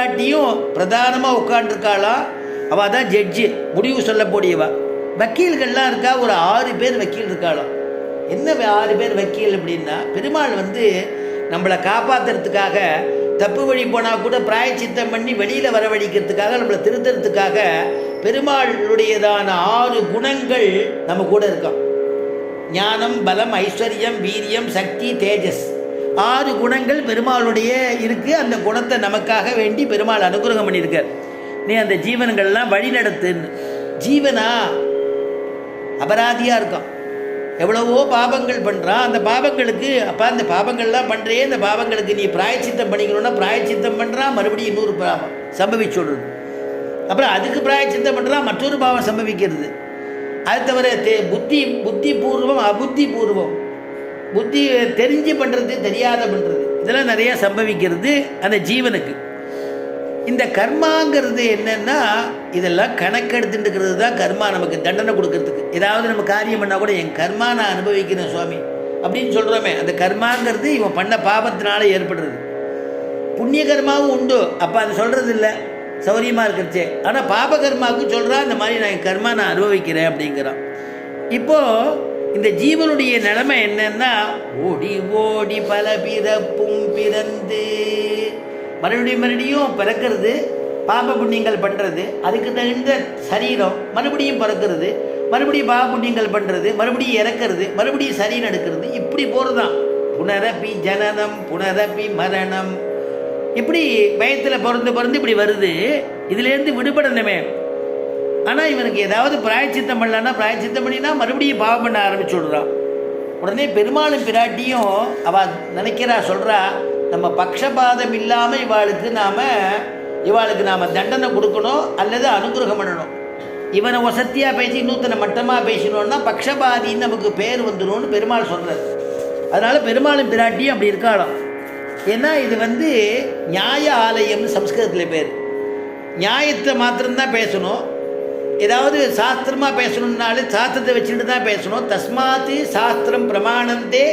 பிராட்டியும் பிரதானமாக உட்காண்டிருக்காளாம். அவள் தான் ஜட்ஜு, முடிவு சொல்லக்கூடியவா. வக்கீல்கள்லாம் இருக்கா, ஒரு 6 பேர் வக்கீல் இருக்காளாம். என்ன 6 பேர் வக்கீல் அப்படின்னா, பெருமாள் நம்மளை காப்பாற்றுறதுக்காக, தப்பு வழி போனால் கூட பிராயச்சித்தம் பண்ணி வெளியில் வரவழைக்கிறதுக்காக, நம்மளை திருத்துறதுக்காக பெருமாளுடையதான 6 குணங்கள் நம்ம கூட இருக்கோம். ஞானம், பலம், ஐஸ்வர்யம், வீரியம், சக்தி, தேஜஸ், 6 குணங்கள் பெருமாளுடைய இருக்குது. அந்த குணத்தை நமக்காக வேண்டி பெருமாள் அனுகிரகம் பண்ணியிருக்கார். நீ அந்த ஜீவன்கள்லாம் வழி நடத்துன்னு. ஜீவனா அபராதியாக இருக்கான், எவ்வளவோ பாபங்கள் பண்ணுறான். அந்த பாபங்களுக்கு அப்போ அந்த பாபங்கள்லாம் பண்ணுறே, இந்த பாபங்களுக்கு நீ பிராயச்சித்தம் பண்ணிக்கணும்னா பிராயச்சித்தம் பண்ணுறான், மறுபடியும் இன்னொரு பாவம் சம்பவிச்சுடுறது. அப்புறம் அதுக்கு பிராயச்சித்தம் பண்ணுறான், மற்றொரு பாவம் சம்பவிக்கிறது. அது தவிர புத்தி பூர்வம், அபுத்தி பூர்வம், புத்தி தெரிஞ்சு பண்ணுறது, தெரியாத பண்ணுறது, இதெல்லாம் நிறையா சம்பவிக்கிறது அந்த ஜீவனுக்கு. இந்த கர்மாங்கிறது என்னென்னா, இதெல்லாம் கணக்கெடுத்துட்டுக்கிறது தான் கர்மா. நமக்கு தண்டனை கொடுக்கறதுக்கு ஏதாவது நம்ம காரியம் பண்ணால் கூட என் கர்மா நான் அனுபவிக்கிறேன் சுவாமி அப்படின்னு சொல்கிறோமே, அந்த கர்மாங்கிறது இவன் பண்ண பாபத்தினால ஏற்படுறது. புண்ணிய கர்மாவும் உண்டு, அப்போ அது சொல்கிறது இல்லை, சௌரியமாக இருக்கிறச்சே. ஆனால் பாப கர்மாவுக்கு சொல்கிறா, இந்த மாதிரி நான் என் கர்மா நான் அனுபவிக்கிறேன் அப்படிங்கிறான். இப்போது இந்த ஜீவனுடைய நிலைமை என்னன்னா, ஓடி ஓடி பல பிறப்பும் பிறந்து மறுபடியும் பிறக்கிறது, பாப புண்ணியங்கள் பண்ணுறது, அதுக்கு தகுந்த சரீரம், மறுபடியும் பிறக்கிறது, மறுபடியும் பாப புண்ணியங்கள் பண்ணுறது, மறுபடியும் இறக்கிறது, மறுபடியும் சரீரம் எடுக்கிறது, இப்படி போகிறது தான். புனரப்பி ஜனனம் புனரப்பி மரணம், இப்படி பயத்தில் பிறந்து இப்படி வருது. இதுலேருந்து விடுபடணுமே. ஆனால் இவனுக்கு ஏதாவது பிராயச்சித்தம் பண்ணலான்னா, பிராயச்சித்தம் பண்ணினா மறுபடியும் பாவம் பண்ண ஆரம்பிச்சு விடுறான். உடனே பெருமாளும் பிராட்டியும் அவள் நினைக்கிறா, சொல்கிறா, நம்ம பக்ஷபாதம் இல்லாமல் இவாளுக்கு நாம் தண்டனை கொடுக்கணும் அல்லது அனுகிரகம் பண்ணணும். இவனை வசத்தியாக பேசி இன்னொருத்தனை மட்டமாக பேசணுன்னா பக்ஷபாதின்னு நமக்கு பேர் வந்துடும்னு பெருமாள் சொல்கிறார். அதனால் பெருமாளும் பிராட்டியும் அப்படி இருக்காளாம். ஏன்னா இது நியாய ஆலயம்னு சம்ஸ்கிருதத்தில் பேர். நியாயத்தை மாத்திரம்தான் பேசணும். ஏதாவது சாஸ்திரமாக பேசணுன்னாலும் சாஸ்திரத்தை வச்சுட்டு தான் பேசணும். தஸ்மாத்து சாஸ்திரம் பிரமாணந்தே.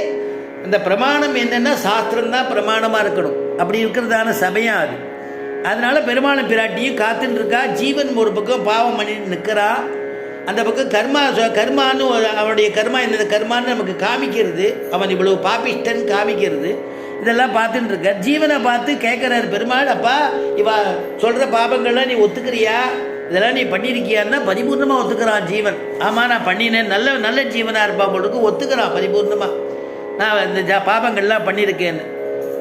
அந்த பிரமாணம் என்னென்னா சாஸ்திரம்தான் பிரமாணமாக இருக்கணும். அப்படி இருக்கிறதான சபையாக அது. அதனால் பெருமாளும் பிராட்டியும் காத்துட்டு இருக்கா. ஜீவன் ஒரு பக்கம் பாவம் பண்ணிட்டு நிற்கிறா, அந்த பக்கம் கர்மான்னு அவனுடைய கர்மா என்னென்ன கர்மான்னு நமக்கு காமிக்கிறது, அவன் இவ்வளவு பாபிஷ்டன் காமிக்கிறது. இதெல்லாம் பார்த்துட்டு இருக்க. ஜீவனை பார்த்து கேட்குறாரு பெருமாள், அப்பா இவ சொல்கிற பாபங்கள்லாம் நீ ஒத்துக்கிறியா, இதெல்லாம் நீ பண்ணியிருக்கியான்னா பரிபூர்ணமாக ஒத்துக்கிறான் ஜீவன். ஆமாம் நான் பண்ணினேன், நல்ல ஜீவனாக இருப்பான் பொழுது ஒத்துக்கிறான் பரிபூர்ணமாக, நான் இந்த பாபங்கள்லாம் பண்ணியிருக்கேன்னு.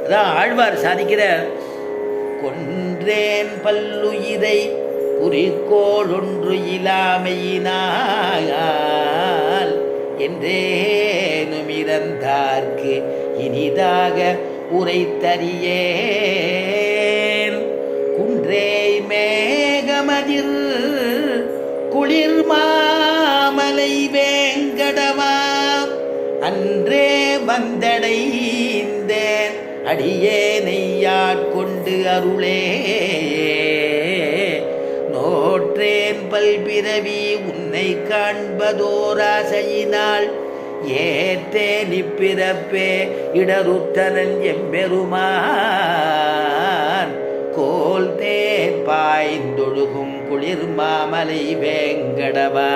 அதான் ஆழ்வார் சாதிக்கிற, கொன்றேன் பல்லுயிரை குறிக்கோள் ஒன்று இலாமையினால் என்றேனும் இறந்தார்க்கு இனிதாக உரைத்தறியேன். குன்றே மேகமதிர் குளிர் மாமலை வேங்கடமா அன்றே வந்தடைந்தேன் அடியேனையாட்கொண்டு அருளே. நோற்றேன் பல்பிறவி உன்னை காண்பதோராசையினால் ஏற்றேன் இப்பிறப்பே இடருத்தனன் எம்பெருமான். கோல் தேன் பாய்ந்தொழுகும் குளிர் மாமலை வேங்கடவா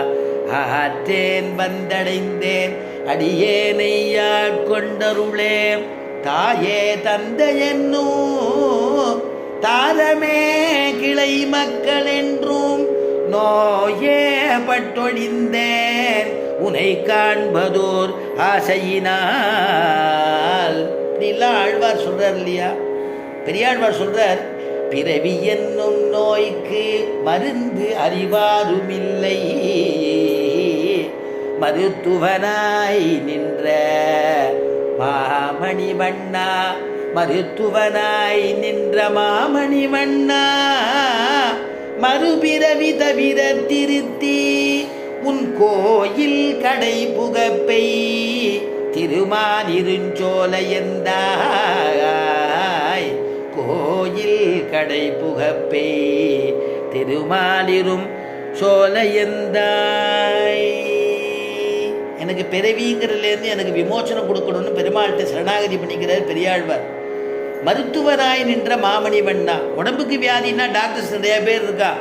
ஆற்றேன் வந்தடைந்தேன் அடியேனையாட்கொண்டருளே. தாயே தந்தையென்னோ தாரமே கிளை மக்கள் என்றும் நோயே பட்டொழிந்தேன் உனை காண்பதோர் ஆசையினால். இப்படிலாம் ஆழ்வார் சொல்றார் இல்லையா, பெரியாழ்வார் சொல்றார், பிறவி என்னும் நோய்க்கு மருந்து அறிவாருமில்லை, மருத்துவனாய் நின்ற மாமணி வண்ணா, மருத்துவனாய் நின்ற மாமணி வண்ணா, மறுபிறவி தவிர திருத்தி உன் கோயில் கடை புகப்பை திருமாலிருஞ்சோலையந்தாய். கோயில் கடை புகப்பை திருமாலிரும் சோலையந்தாய். எனக்கு பிறவிங்கிறதுலேருந்து எனக்கு விமோச்சனம் கொடுக்கணும்னு பெருமாள்கிட்ட சரணாகதி பண்ணிக்கிறார் பெரியாழ்வார். மருத்துவராய் நின்ற மாமணி வண்ணா. உடம்புக்கு வியாதின்னா டாக்டர்ஸ் நிறைய பேர் இருக்கா.